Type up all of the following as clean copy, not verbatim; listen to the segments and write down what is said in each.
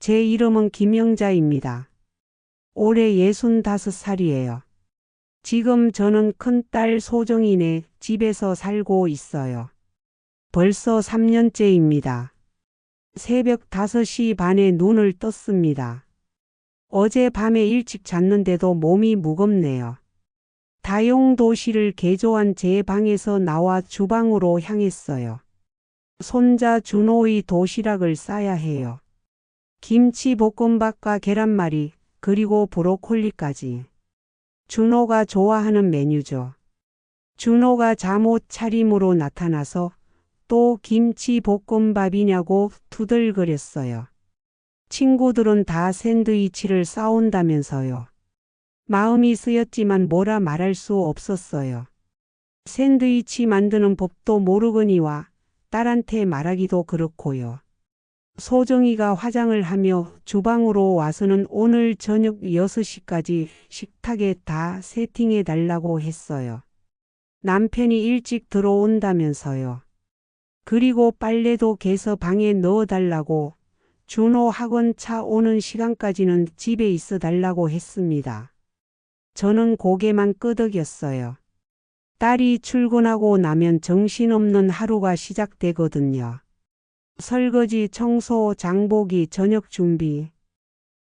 제 이름은 김영자입니다. 올해 65살이에요. 지금 저는 큰딸 소정이네 집에서 살고 있어요. 벌써 3년째입니다. 새벽 5시 반에 눈을 떴습니다. 어제 밤에 일찍 잤는데도 몸이 무겁네요. 다용도실을 개조한 제 방에서 나와 주방으로 향했어요. 손자 준호의 도시락을 싸야 해요. 김치볶음밥과 계란말이, 그리고 브로콜리까지. 준호가 좋아하는 메뉴죠. 준호가 잠옷 차림으로 나타나서 또 김치볶음밥이냐고 투덜거렸어요. 친구들은 다 샌드위치를 싸온다면서요. 마음이 쓰였지만 뭐라 말할 수 없었어요. 샌드위치 만드는 법도 모르거니와 딸한테 말하기도 그렇고요. 소정이가 화장을 하며 주방으로 와서는 오늘 저녁 6시까지 식탁에 다 세팅해 달라고 했어요. 남편이 일찍 들어온다면서요. 그리고 빨래도 개서 방에 넣어 달라고, 준호 학원 차 오는 시간까지는 집에 있어 달라고 했습니다. 저는 고개만 끄덕였어요. 딸이 출근하고 나면 정신없는 하루가 시작되거든요. 설거지, 청소, 장보기, 저녁 준비.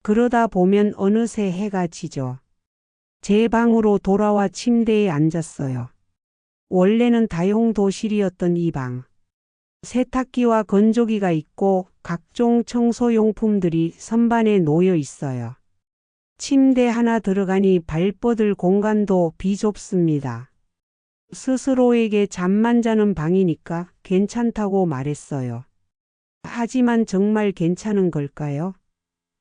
그러다 보면 어느새 해가 지죠. 제 방으로 돌아와 침대에 앉았어요. 원래는 다용도실이었던 이 방. 세탁기와 건조기가 있고 각종 청소용품들이 선반에 놓여 있어요. 침대 하나 들어가니 발뻗을 공간도 비좁습니다. 스스로에게 잠만 자는 방이니까 괜찮다고 말했어요. 하지만 정말 괜찮은 걸까요?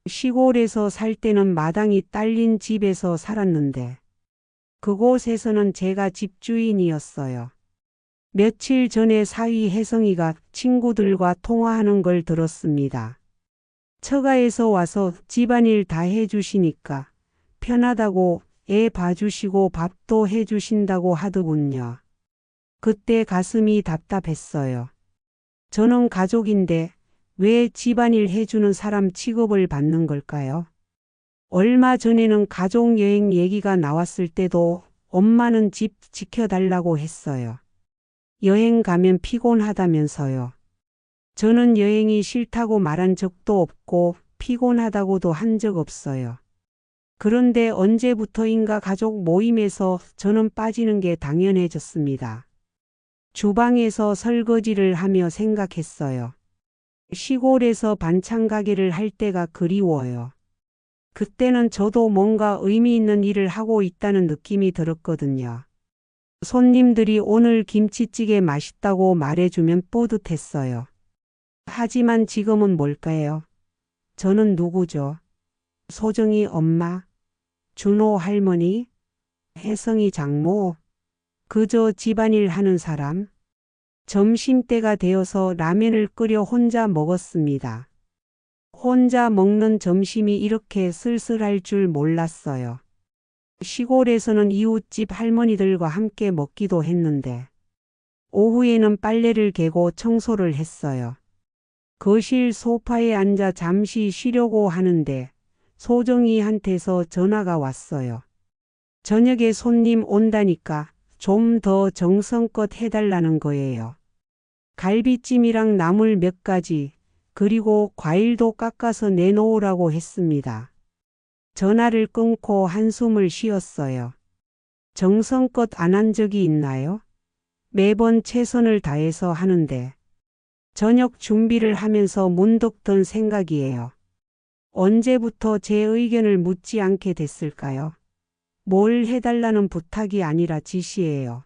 시골에서 살 때는 마당이 딸린 집에서 살았는데 그곳에서는 제가 집주인이었어요. 며칠 전에 사위 혜성이가 친구들과 통화하는 걸 들었습니다. 처가에서 와서 집안일 다 해주시니까 편하다고 애 봐주시고 밥도 해주신다고 하더군요. 그때 가슴이 답답했어요. 저는 가족인데 왜 집안일 해주는 사람 취급을 받는 걸까요? 얼마 전에는 가족여행 얘기가 나왔을 때도 엄마는 집 지켜달라고 했어요. 여행 가면 피곤하다면서요. 저는 여행이 싫다고 말한 적도 없고 피곤하다고도 한 적 없어요. 그런데 언제부터인가 가족 모임에서 저는 빠지는 게 당연해졌습니다. 주방에서 설거지를 하며 생각했어요. 시골에서 반찬 가게를 할 때가 그리워요. 그때는 저도 뭔가 의미 있는 일을 하고 있다는 느낌이 들었거든요. 손님들이 오늘 김치찌개 맛있다고 말해주면 뿌듯했어요. 하지만 지금은 뭘까요? 저는 누구죠? 소정이 엄마? 준호 할머니? 혜성이 장모? 그저 집안일 하는 사람? 점심때가 되어서 라면을 끓여 혼자 먹었습니다. 혼자 먹는 점심이 이렇게 쓸쓸할 줄 몰랐어요. 시골에서는 이웃집 할머니들과 함께 먹기도 했는데 오후에는 빨래를 개고 청소를 했어요. 거실 소파에 앉아 잠시 쉬려고 하는데 소정이한테서 전화가 왔어요. 저녁에 손님 온다니까 좀 더 정성껏 해달라는 거예요. 갈비찜이랑 나물 몇 가지, 그리고 과일도 깎아서 내놓으라고 했습니다. 전화를 끊고 한숨을 쉬었어요. 정성껏 안 한 적이 있나요? 매번 최선을 다해서 하는데. 저녁 준비를 하면서 문득 든 생각이에요. 언제부터 제 의견을 묻지 않게 됐을까요? 뭘 해달라는 부탁이 아니라 지시예요.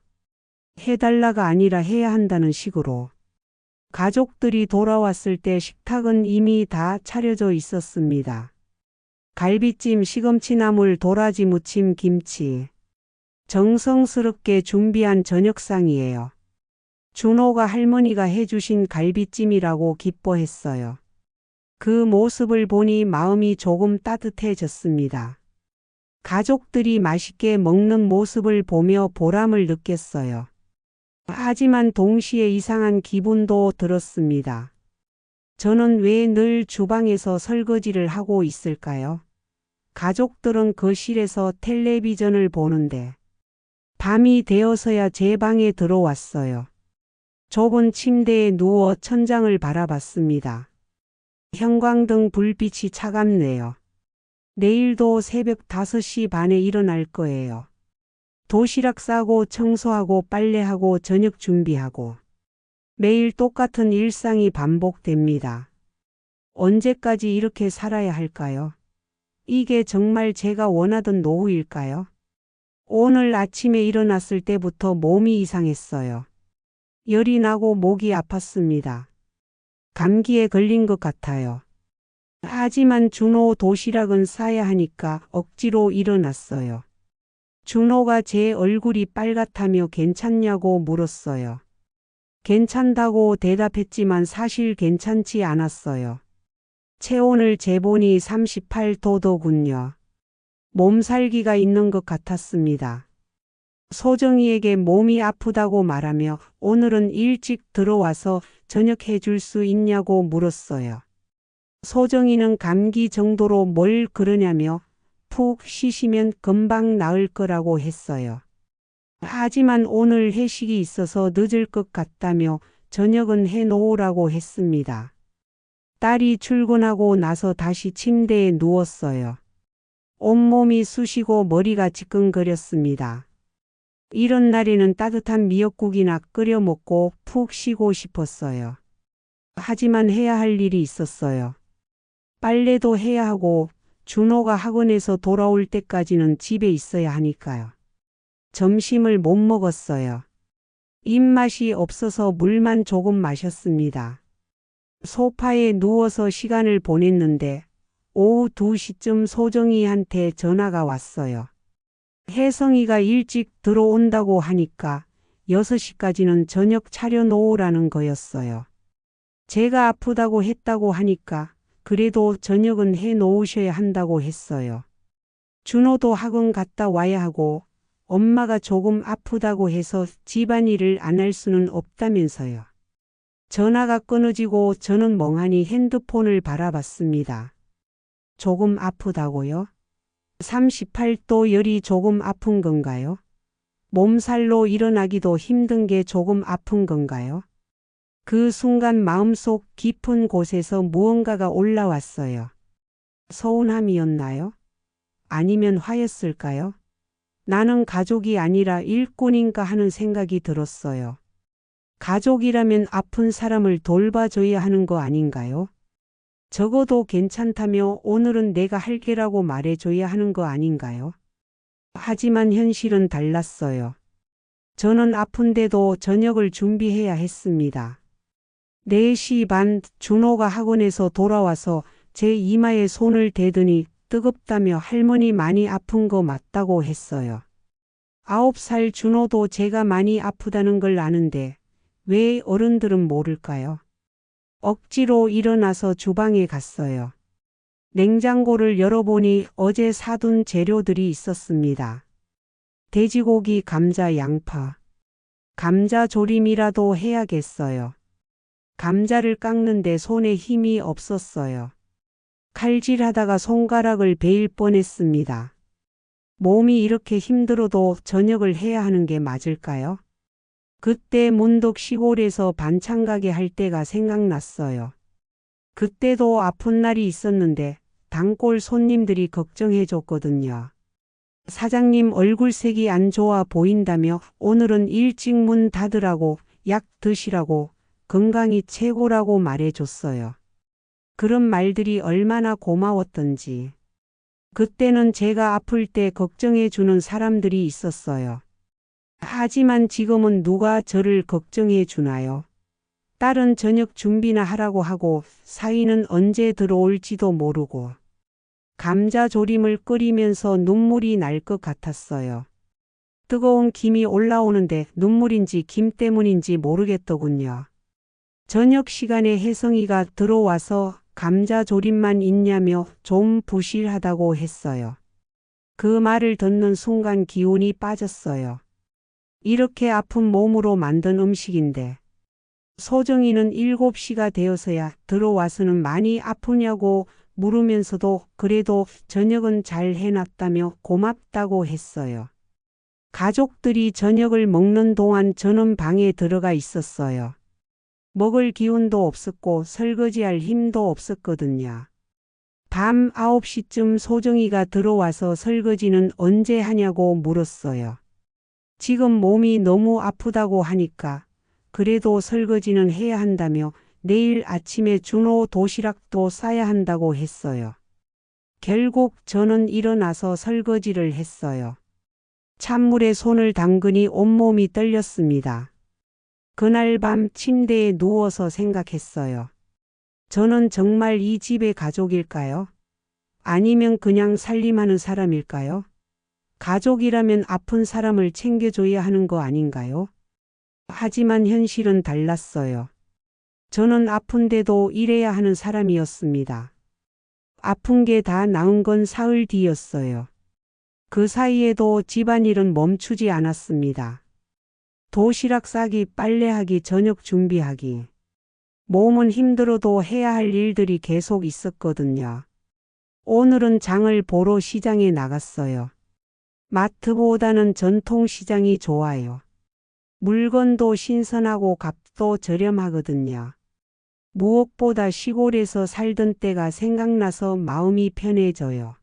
해달라가 아니라 해야 한다는 식으로. 가족들이 돌아왔을 때 식탁은 이미 다 차려져 있었습니다. 갈비찜, 시금치나물, 도라지 무침, 김치. 정성스럽게 준비한 저녁상이에요. 준호가 할머니가 해주신 갈비찜이라고 기뻐했어요. 그 모습을 보니 마음이 조금 따뜻해졌습니다. 가족들이 맛있게 먹는 모습을 보며 보람을 느꼈어요. 하지만 동시에 이상한 기분도 들었습니다. 저는 왜 늘 주방에서 설거지를 하고 있을까요? 가족들은 거실에서 텔레비전을 보는데 밤이 되어서야 제 방에 들어왔어요. 좁은 침대에 누워 천장을 바라봤습니다. 형광등 불빛이 차갑네요. 내일도 새벽 5시 반에 일어날 거예요. 도시락 싸고 청소하고 빨래하고 저녁 준비하고 매일 똑같은 일상이 반복됩니다. 언제까지 이렇게 살아야 할까요? 이게 정말 제가 원하던 노후일까요? 오늘 아침에 일어났을 때부터 몸이 이상했어요. 열이 나고 목이 아팠습니다. 감기에 걸린 것 같아요. 하지만 준호 도시락은 싸야 하니까 억지로 일어났어요. 준호가 제 얼굴이 빨갛다며 괜찮냐고 물었어요. 괜찮다고 대답했지만 사실 괜찮지 않았어요. 체온을 재보니 38도더군요. 몸살기가 있는 것 같았습니다. 소정이에게 몸이 아프다고 말하며 오늘은 일찍 들어와서 저녁 해줄 수 있냐고 물었어요. 소정이는 감기 정도로 뭘 그러냐며 푹 쉬시면 금방 나을 거라고 했어요. 하지만 오늘 회식이 있어서 늦을 것 같다며 저녁은 해놓으라고 했습니다. 딸이 출근하고 나서 다시 침대에 누웠어요. 온몸이 쑤시고 머리가 지끈거렸습니다. 이런 날에는 따뜻한 미역국이나 끓여 먹고 푹 쉬고 싶었어요. 하지만 해야 할 일이 있었어요. 빨래도 해야 하고 준호가 학원에서 돌아올 때까지는 집에 있어야 하니까요. 점심을 못 먹었어요. 입맛이 없어서 물만 조금 마셨습니다. 소파에 누워서 시간을 보냈는데 오후 2시쯤 소정이한테 전화가 왔어요. 혜성이가 일찍 들어온다고 하니까 6시까지는 저녁 차려 놓으라는 거였어요. 제가 아프다고 했다고 하니까 그래도 저녁은 해 놓으셔야 한다고 했어요. 준호도 학원 갔다 와야 하고 엄마가 조금 아프다고 해서 집안일을 안 할 수는 없다면서요. 전화가 끊어지고 저는 멍하니 핸드폰을 바라봤습니다. 조금 아프다고요? 38도 열이 조금 아픈 건가요? 몸살로 일어나기도 힘든 게 조금 아픈 건가요? 그 순간 마음속 깊은 곳에서 무언가가 올라왔어요. 서운함이었나요? 아니면 화였을까요? 나는 가족이 아니라 일꾼인가 하는 생각이 들었어요. 가족이라면 아픈 사람을 돌봐줘야 하는 거 아닌가요? 적어도 괜찮다며 오늘은 내가 할게라고 말해줘야 하는 거 아닌가요? 하지만 현실은 달랐어요. 저는 아픈데도 저녁을 준비해야 했습니다. 4시 반 준호가 학원에서 돌아와서 제 이마에 손을 대더니 뜨겁다며 할머니 많이 아픈 거 맞다고 했어요. 9살 준호도 제가 많이 아프다는 걸 아는데 왜 어른들은 모를까요? 억지로 일어나서 주방에 갔어요. 냉장고를 열어보니 어제 사둔 재료들이 있었습니다. 돼지고기, 감자, 양파. 감자 조림이라도 해야겠어요. 감자를 깎는데 손에 힘이 없었어요. 칼질하다가 손가락을 베일 뻔했습니다. 몸이 이렇게 힘들어도 저녁을 해야 하는 게 맞을까요? 그때 문득 시골에서 반찬 가게 할 때가 생각났어요. 그때도 아픈 날이 있었는데 단골 손님들이 걱정해 줬거든요. 사장님 얼굴색이 안 좋아 보인다며 오늘은 일찍 문 닫으라고 약 드시라고 건강이 최고라고 말해줬어요. 그런 말들이 얼마나 고마웠던지. 그때는 제가 아플 때 걱정해 주는 사람들이 있었어요. 하지만 지금은 누가 저를 걱정해 주나요? 딸은 저녁 준비나 하라고 하고 사위는 언제 들어올지도 모르고 감자 조림을 끓이면서 눈물이 날 것 같았어요. 뜨거운 김이 올라오는데 눈물인지 김 때문인지 모르겠더군요. 저녁 시간에 혜성이가 들어와서 감자 조림만 있냐며 좀 부실하다고 했어요. 그 말을 듣는 순간 기운이 빠졌어요. 이렇게 아픈 몸으로 만든 음식인데 소정이는 7시가 되어서야 들어와서는 많이 아프냐고 물으면서도 그래도 저녁은 잘 해놨다며 고맙다고 했어요. 가족들이 저녁을 먹는 동안 저는 방에 들어가 있었어요. 먹을 기운도 없었고 설거지할 힘도 없었거든요. 밤 9시쯤 소정이가 들어와서 설거지는 언제 하냐고 물었어요. 지금 몸이 너무 아프다고 하니까 그래도 설거지는 해야 한다며 내일 아침에 준호 도시락도 싸야 한다고 했어요. 결국 저는 일어나서 설거지를 했어요. 찬물에 손을 담그니 온몸이 떨렸습니다. 그날 밤 침대에 누워서 생각했어요. 저는 정말 이 집의 가족일까요? 아니면 그냥 살림하는 사람일까요? 가족이라면 아픈 사람을 챙겨줘야 하는 거 아닌가요? 하지만 현실은 달랐어요. 저는 아픈데도 일해야 하는 사람이었습니다. 아픈 게 다 나은 건 사흘 뒤였어요. 그 사이에도 집안일은 멈추지 않았습니다. 도시락 싸기, 빨래하기, 저녁 준비하기. 몸은 힘들어도 해야 할 일들이 계속 있었거든요. 오늘은 장을 보러 시장에 나갔어요. 마트보다는 전통시장이 좋아요. 물건도 신선하고 값도 저렴하거든요. 무엇보다 시골에서 살던 때가 생각나서 마음이 편해져요.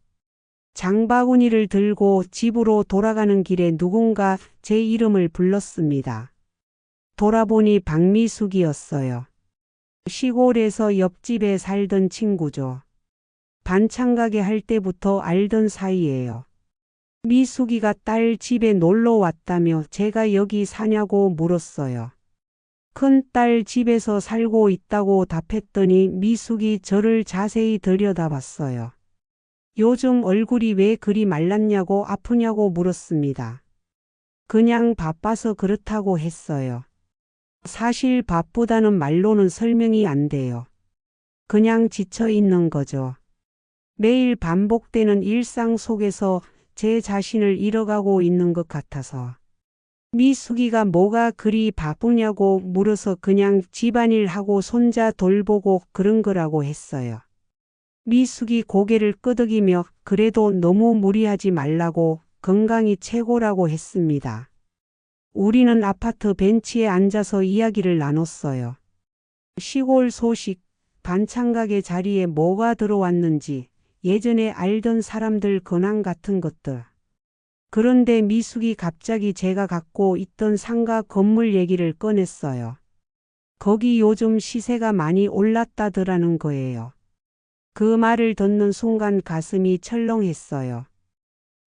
장바구니를 들고 집으로 돌아가는 길에 누군가 제 이름을 불렀습니다. 돌아보니 박미숙이었어요. 시골에서 옆집에 살던 친구죠. 반찬가게 할 때부터 알던 사이예요. 미숙이가 딸 집에 놀러 왔다며 제가 여기 사냐고 물었어요. 큰딸 집에서 살고 있다고 답했더니 미숙이 저를 자세히 들여다봤어요. 요즘 얼굴이 왜 그리 말랐냐고 아프냐고 물었습니다. 그냥 바빠서 그렇다고 했어요. 사실 바쁘다는 말로는 설명이 안 돼요. 그냥 지쳐 있는 거죠. 매일 반복되는 일상 속에서 제 자신을 잃어가고 있는 것 같아서. 미숙이가 뭐가 그리 바쁘냐고 물어서 그냥 집안일 하고 손자 돌보고 그런 거라고 했어요. 미숙이 고개를 끄덕이며 그래도 너무 무리하지 말라고 건강이 최고라고 했습니다. 우리는 아파트 벤치에 앉아서 이야기를 나눴어요. 시골 소식, 반찬가게 자리에 뭐가 들어왔는지, 예전에 알던 사람들 근황 같은 것들. 그런데 미숙이 갑자기 제가 갖고 있던 상가 건물 얘기를 꺼냈어요. 거기 요즘 시세가 많이 올랐다더라는 거예요. 그 말을 듣는 순간 가슴이 철렁했어요.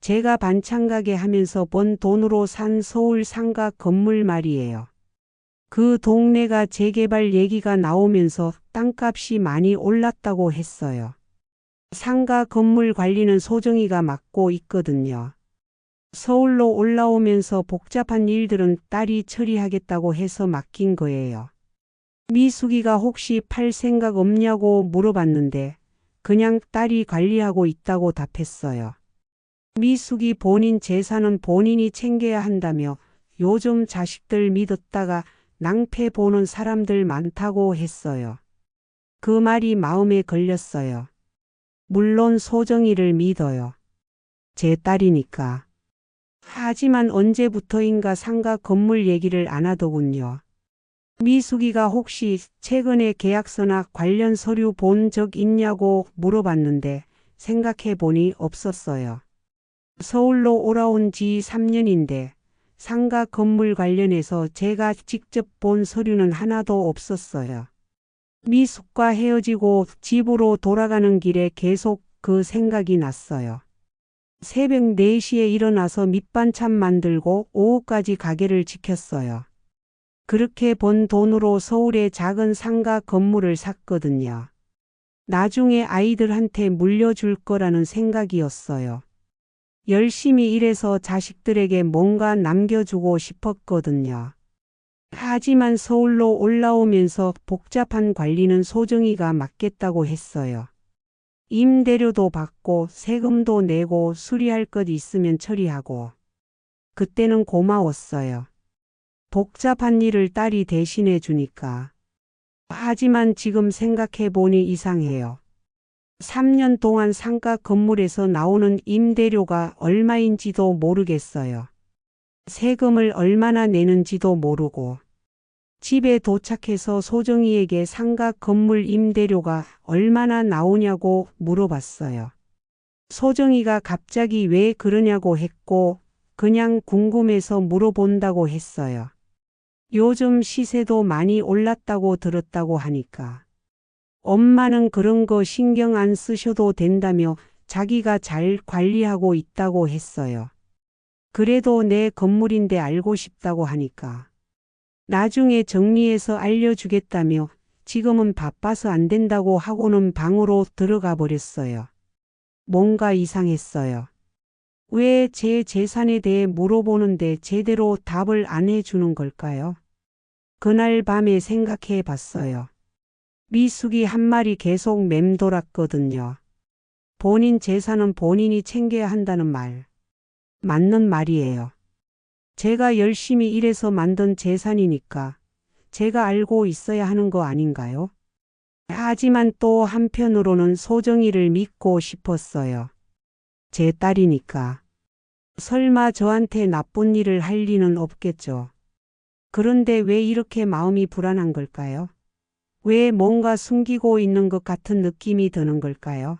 제가 반찬가게 하면서 번 돈으로 산 서울 상가 건물 말이에요. 그 동네가 재개발 얘기가 나오면서 땅값이 많이 올랐다고 했어요. 상가 건물 관리는 소정이가 맡고 있거든요. 서울로 올라오면서 복잡한 일들은 딸이 처리하겠다고 해서 맡긴 거예요. 미숙이가 혹시 팔 생각 없냐고 물어봤는데 그냥 딸이 관리하고 있다고 답했어요. 미숙이 본인 재산은 본인이 챙겨야 한다며 요즘 자식들 믿었다가 낭패 보는 사람들 많다고 했어요. 그 말이 마음에 걸렸어요. 물론 소정이를 믿어요. 제 딸이니까. 하지만 언제부터인가 상가 건물 얘기를 안 하더군요. 미숙이가 혹시 최근에 계약서나 관련 서류 본 적 있냐고 물어봤는데 생각해 보니 없었어요. 서울로 올라온 지 3년인데 상가 건물 관련해서 제가 직접 본 서류는 하나도 없었어요. 미숙과 헤어지고 집으로 돌아가는 길에 계속 그 생각이 났어요. 새벽 4시에 일어나서 밑반찬 만들고 오후까지 가게를 지켰어요. 그렇게 번 돈으로 서울에 작은 상가 건물을 샀거든요. 나중에 아이들한테 물려줄 거라는 생각이었어요. 열심히 일해서 자식들에게 뭔가 남겨주고 싶었거든요. 하지만 서울로 올라오면서 복잡한 관리는 소정이가 맡겠다고 했어요. 임대료도 받고 세금도 내고 수리할 것 있으면 처리하고. 그때는 고마웠어요. 복잡한 일을 딸이 대신해 주니까. 하지만 지금 생각해 보니 이상해요. 3년 동안 상가 건물에서 나오는 임대료가 얼마인지도 모르겠어요. 세금을 얼마나 내는지도 모르고. 집에 도착해서 소정이에게 상가 건물 임대료가 얼마나 나오냐고 물어봤어요. 소정이가 갑자기 왜 그러냐고 했고 그냥 궁금해서 물어본다고 했어요. 요즘 시세도 많이 올랐다고 들었다고 하니까. 엄마는 그런 거 신경 안 쓰셔도 된다며 자기가 잘 관리하고 있다고 했어요. 그래도 내 건물인데 알고 싶다고 하니까. 나중에 정리해서 알려주겠다며 지금은 바빠서 안 된다고 하고는 방으로 들어가 버렸어요. 뭔가 이상했어요. 왜 제 재산에 대해 물어보는데 제대로 답을 안 해주는 걸까요? 그날 밤에 생각해 봤어요. 미숙이 한 말이 계속 맴돌았거든요. 본인 재산은 본인이 챙겨야 한다는 말. 맞는 말이에요. 제가 열심히 일해서 만든 재산이니까 제가 알고 있어야 하는 거 아닌가요? 하지만 또 한편으로는 소정이를 믿고 싶었어요. 제 딸이니까. 설마 저한테 나쁜 일을 할 리는 없겠죠. 그런데 왜 이렇게 마음이 불안한 걸까요? 왜 뭔가 숨기고 있는 것 같은 느낌이 드는 걸까요?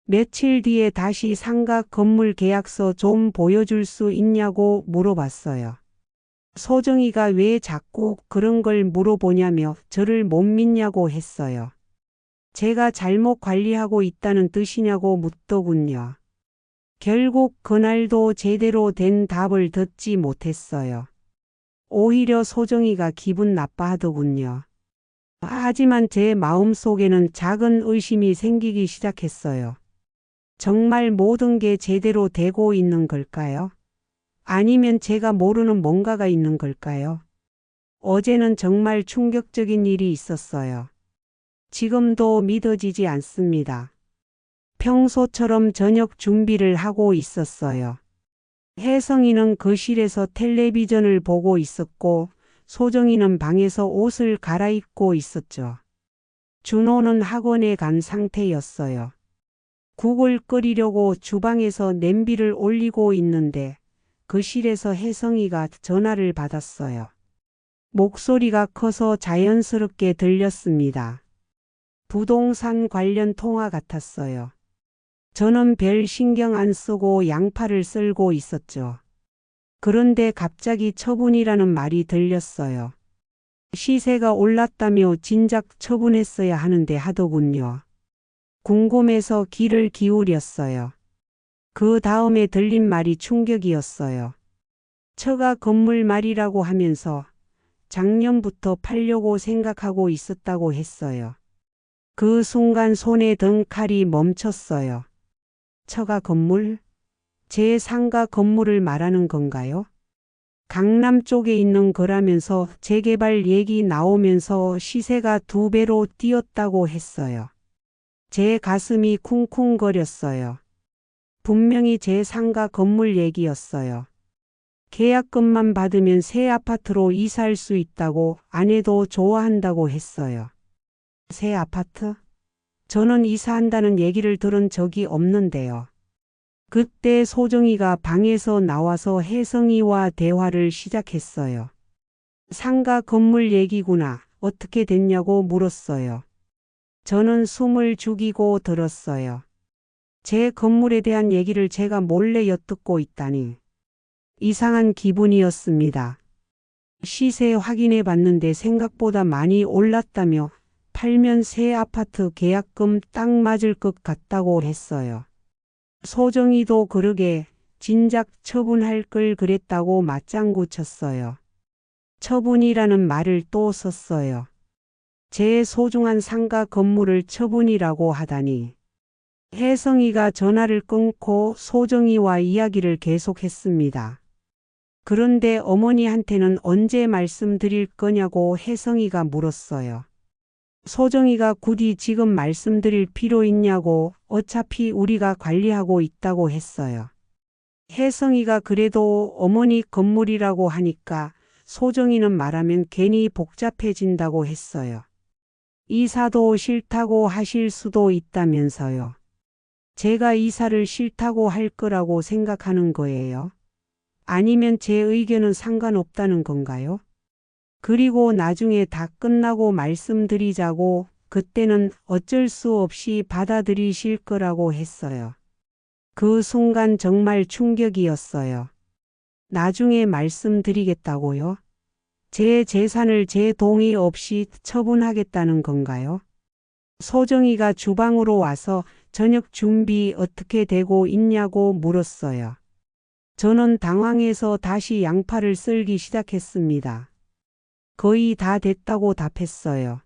며칠 뒤에 다시 상가 건물 계약서 좀 보여줄 수 있냐고 물어봤어요. 소정이가 왜 자꾸 그런 걸 물어보냐며 저를 못 믿냐고 했어요. 제가 잘못 관리하고 있다는 뜻이냐고 묻더군요. 결국 그날도 제대로 된 답을 듣지 못했어요. 오히려 소정이가 기분 나빠하더군요. 하지만 제 마음속에는 작은 의심이 생기기 시작했어요. 정말 모든 게 제대로 되고 있는 걸까요? 아니면 제가 모르는 뭔가가 있는 걸까요? 어제는 정말 충격적인 일이 있었어요. 지금도 믿어지지 않습니다. 평소처럼 저녁 준비를 하고 있었어요. 혜성이는 거실에서 텔레비전을 보고 있었고 소정이는 방에서 옷을 갈아입고 있었죠. 준호는 학원에 간 상태였어요. 국을 끓이려고 주방에서 냄비를 올리고 있는데 거실에서 혜성이가 전화를 받았어요. 목소리가 커서 자연스럽게 들렸습니다. 부동산 관련 통화 같았어요. 저는 별 신경 안 쓰고 양팔을 썰고 있었죠. 그런데 갑자기 처분이라는 말이 들렸어요. 시세가 올랐다며 진작 처분했어야 하는데 하더군요. 궁금해서 귀를 기울였어요. 그 다음에 들린 말이 충격이었어요. 처가 건물 말이라고 하면서 작년부터 팔려고 생각하고 있었다고 했어요. 그 순간 손에 든 칼이 멈췄어요. 처가 건물? 제 상가 건물을 말하는 건가요? 강남 쪽에 있는 거라면서 재개발 얘기 나오면서 시세가 2배로 뛰었다고 했어요. 제 가슴이 쿵쿵거렸어요. 분명히 제 상가 건물 얘기였어요. 계약금만 받으면 새 아파트로 이사할 수 있다고 아내도 좋아한다고 했어요. 새 아파트? 저는 이사한다는 얘기를 들은 적이 없는데요. 그때 소정이가 방에서 나와서 혜성이와 대화를 시작했어요. 상가 건물 얘기구나. 어떻게 됐냐고 물었어요. 저는 숨을 죽이고 들었어요. 제 건물에 대한 얘기를 제가 몰래 엿듣고 있다니. 이상한 기분이었습니다. 시세 확인해 봤는데 생각보다 많이 올랐다며 팔면 새 아파트 계약금 딱 맞을 것 같다고 했어요. 소정이도 그러게 진작 처분할 걸 그랬다고 맞장구 쳤어요. 처분이라는 말을 또 썼어요. 제 소중한 상가 건물을 처분이라고 하다니. 혜성이가 전화를 끊고 소정이와 이야기를 계속했습니다. 그런데 어머니한테는 언제 말씀드릴 거냐고 혜성이가 물었어요. 소정이가 굳이 지금 말씀드릴 필요 있냐고 어차피 우리가 관리하고 있다고 했어요. 혜성이가 그래도 어머니 건물이라고 하니까 소정이는 말하면 괜히 복잡해진다고 했어요. 이사도 싫다고 하실 수도 있다면서요. 제가 이사를 싫다고 할 거라고 생각하는 거예요. 아니면 제 의견은 상관없다는 건가요? 그리고 나중에 다 끝나고 말씀드리자고 그때는 어쩔 수 없이 받아들이실 거라고 했어요. 그 순간 정말 충격이었어요. 나중에 말씀드리겠다고요? 제 재산을 제 동의 없이 처분하겠다는 건가요? 소정이가 주방으로 와서 저녁 준비 어떻게 되고 있냐고 물었어요. 저는 당황해서 다시 양파를 썰기 시작했습니다. 거의 다 됐다고 답했어요.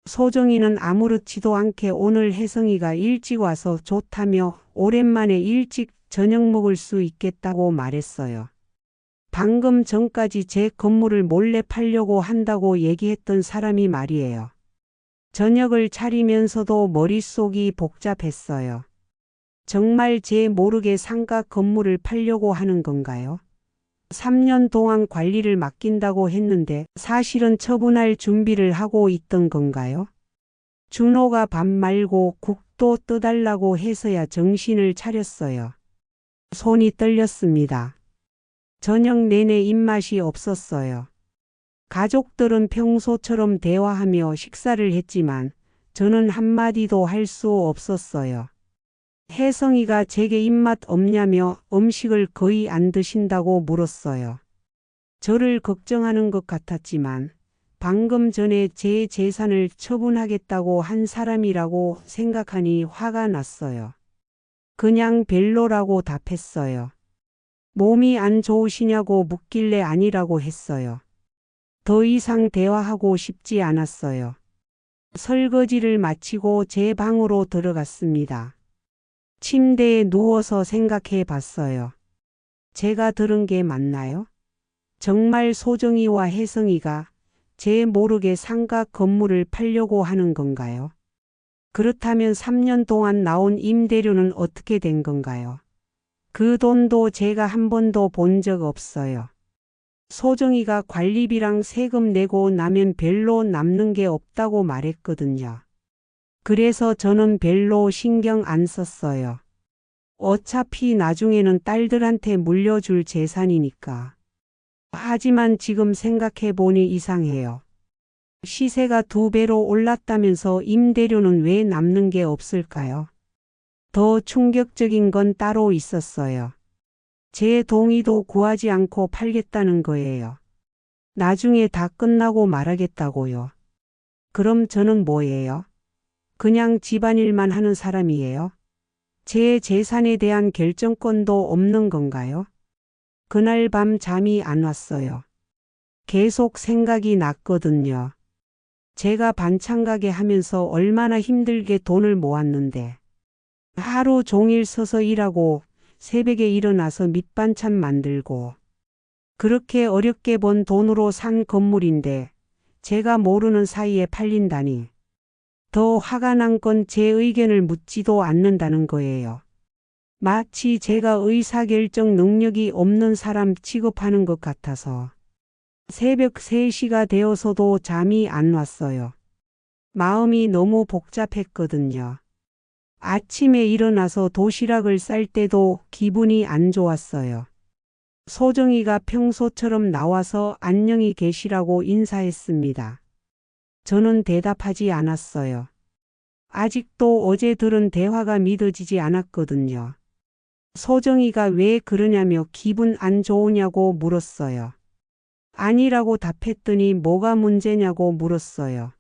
소정이는 아무렇지도 않게 오늘 혜성이가 일찍 와서 좋다며 오랜만에 일찍 저녁 먹을 수 있겠다고 말했어요. 방금 전까지 제 건물을 몰래 팔려고 한다고 얘기했던 사람이 말이에요. 저녁을 차리면서도 머릿속이 복잡했어요. 정말 제 모르게 상가 건물을 팔려고 하는 건가요? 3년 동안 관리를 맡긴다고 했는데 사실은 처분할 준비를 하고 있던 건가요? 준호가 밥 말고 국도 떠달라고 해서야 정신을 차렸어요. 손이 떨렸습니다. 저녁 내내 입맛이 없었어요. 가족들은 평소처럼 대화하며 식사를 했지만 저는 한마디도 할 수 없었어요. 혜성이가 제게 입맛 없냐며 음식을 거의 안 드신다고 물었어요. 저를 걱정하는 것 같았지만 방금 전에 제 재산을 처분하겠다고 한 사람이라고 생각하니 화가 났어요. 그냥 별로라고 답했어요. 몸이 안 좋으시냐고 묻길래 아니라고 했어요. 더 이상 대화하고 싶지 않았어요. 설거지를 마치고 제 방으로 들어갔습니다. 침대에 누워서 생각해 봤어요. 제가 들은 게 맞나요? 정말 소정이와 혜성이가 제 모르게 상가 건물을 팔려고 하는 건가요? 그렇다면 3년 동안 나온 임대료는 어떻게 된 건가요? 그 돈도 제가 한 번도 본 적 없어요. 소정이가 관리비랑 세금 내고 나면 별로 남는 게 없다고 말했거든요. 그래서 저는 별로 신경 안 썼어요. 어차피 나중에는 딸들한테 물려줄 재산이니까. 하지만 지금 생각해 보니 이상해요. 시세가 2배로 올랐다면서 임대료는 왜 남는 게 없을까요? 더 충격적인 건 따로 있었어요. 제 동의도 구하지 않고 팔겠다는 거예요. 나중에 다 끝나고 말하겠다고요. 그럼 저는 뭐예요? 그냥 집안일만 하는 사람이에요? 제 재산에 대한 결정권도 없는 건가요? 그날 밤 잠이 안 왔어요. 계속 생각이 났거든요. 제가 반찬 가게 하면서 얼마나 힘들게 돈을 모았는데 하루 종일 서서 일하고 새벽에 일어나서 밑반찬 만들고 그렇게 어렵게 번 돈으로 산 건물인데 제가 모르는 사이에 팔린다니. 더 화가 난 건 제 의견을 묻지도 않는다는 거예요. 마치 제가 의사결정 능력이 없는 사람 취급하는 것 같아서. 새벽 3시가 되어서도 잠이 안 왔어요. 마음이 너무 복잡했거든요. 아침에 일어나서 도시락을 쌀 때도 기분이 안 좋았어요. 소정이가 평소처럼 나와서 안녕히 계시라고 인사했습니다. 저는 대답하지 않았어요. 아직도 어제 들은 대화가 믿어지지 않았거든요. 소정이가 왜 그러냐며 기분 안 좋으냐고 물었어요. 아니라고 답했더니 뭐가 문제냐고 물었어요.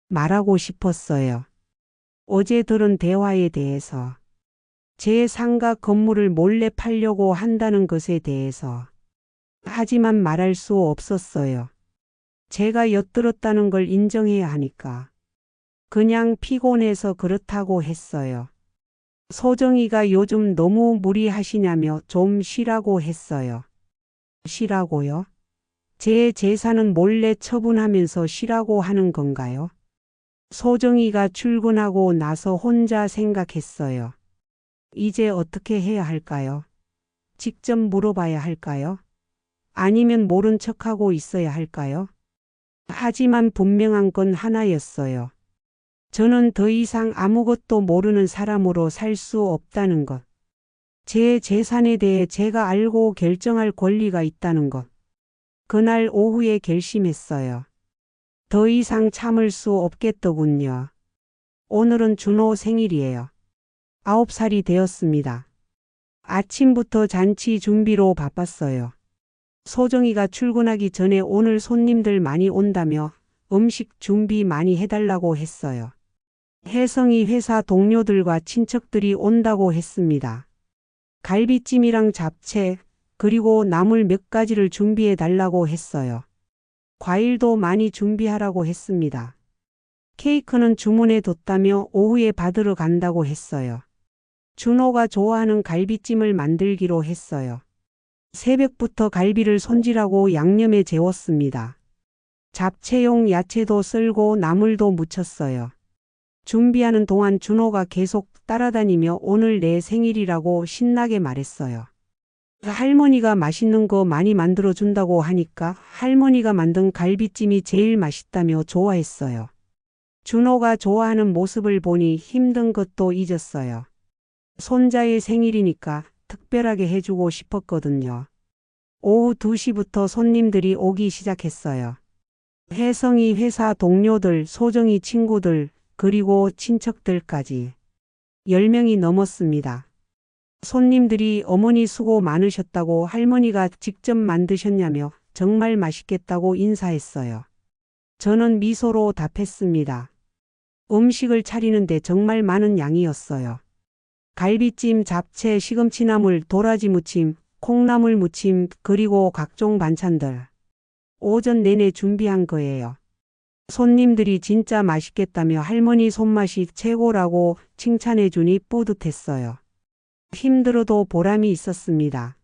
말하고 싶었어요. 어제 들은 대화에 대해서. 제 상가 건물을 몰래 팔려고 한다는 것에 대해서. 하지만 말할 수 없었어요. 제가 엿들었다는 걸 인정해야 하니까. 그냥 피곤해서 그렇다고 했어요. 소정이가 요즘 너무 무리하시냐며 좀 쉬라고 했어요. 쉬라고요? 제 재산은 몰래 처분하면서 쉬라고 하는 건가요? 소정이가 출근하고 나서 혼자 생각했어요. 이제 어떻게 해야 할까요? 직접 물어봐야 할까요? 아니면 모른 척하고 있어야 할까요? 하지만 분명한 건 하나였어요. 저는 더 이상 아무것도 모르는 사람으로 살 수 없다는 것. 제 재산에 대해 제가 알고 결정할 권리가 있다는 것. 그날 오후에 결심했어요. 더 이상 참을 수 없겠더군요. 오늘은 준호 생일이에요. 9살이 되었습니다. 아침부터 잔치 준비로 바빴어요. 소정이가 출근하기 전에 오늘 손님들 많이 온다며 음식 준비 많이 해달라고 했어요. 혜성이 회사 동료들과 친척들이 온다고 했습니다. 갈비찜이랑 잡채, 그리고 나물 몇 가지를 준비해 달라고 했어요. 과일도 많이 준비하라고 했습니다. 케이크는 주문해 뒀다며 오후에 받으러 간다고 했어요. 준호가 좋아하는 갈비찜을 만들기로 했어요. 새벽부터 갈비를 손질하고 양념에 재웠습니다. 잡채용 야채도 썰고 나물도 무쳤어요. 준비하는 동안 준호가 계속 따라다니며 오늘 내 생일이라고 신나게 말했어요. 할머니가 맛있는 거 많이 만들어 준다고 하니까 할머니가 만든 갈비찜이 제일 맛있다며 좋아했어요. 준호가 좋아하는 모습을 보니 힘든 것도 잊었어요. 손자의 생일이니까 특별하게 해주고 싶었거든요. 오후 2시부터 손님들이 오기 시작했어요. 혜성이 회사 동료들, 소정이 친구들, 그리고 친척들까지 10명이 넘었습니다. 손님들이 어머니 수고 많으셨다고 할머니가 직접 만드셨냐며 정말 맛있겠다고 인사했어요. 저는 미소로 답했습니다. 음식을 차리는데 정말 많은 양이었어요. 갈비찜, 잡채, 시금치나물, 도라지 무침, 콩나물 무침, 그리고 각종 반찬들. 오전 내내 준비한 거예요. 손님들이 진짜 맛있겠다며 할머니 손맛이 최고라고 칭찬해 주니 뿌듯했어요. 힘들어도 보람이 있었습니다.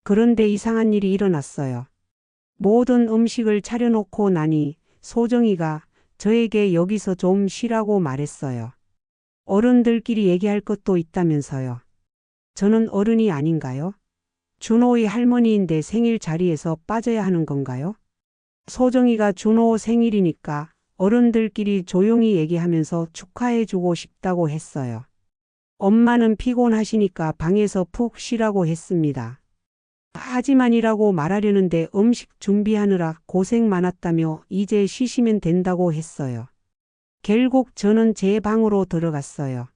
그런데 이상한 일이 일어났어요. 모든 음식을 차려놓고 나니 소정이가 저에게 여기서 좀 쉬라고 말했어요. 어른들끼리 얘기할 것도 있다면서요. 저는 어른이 아닌가요? 준호의 할머니인데 생일 자리에서 빠져야 하는 건가요? 소정이가 준호 생일이니까 어른들끼리 조용히 얘기하면서 축하해주고 싶다고 했어요. 엄마는 피곤하시니까 방에서 푹 쉬라고 했습니다. 하지만이라고 말하려는데 음식 준비하느라 고생 많았다며 이제 쉬시면 된다고 했어요. 결국 저는 제 방으로 들어갔어요.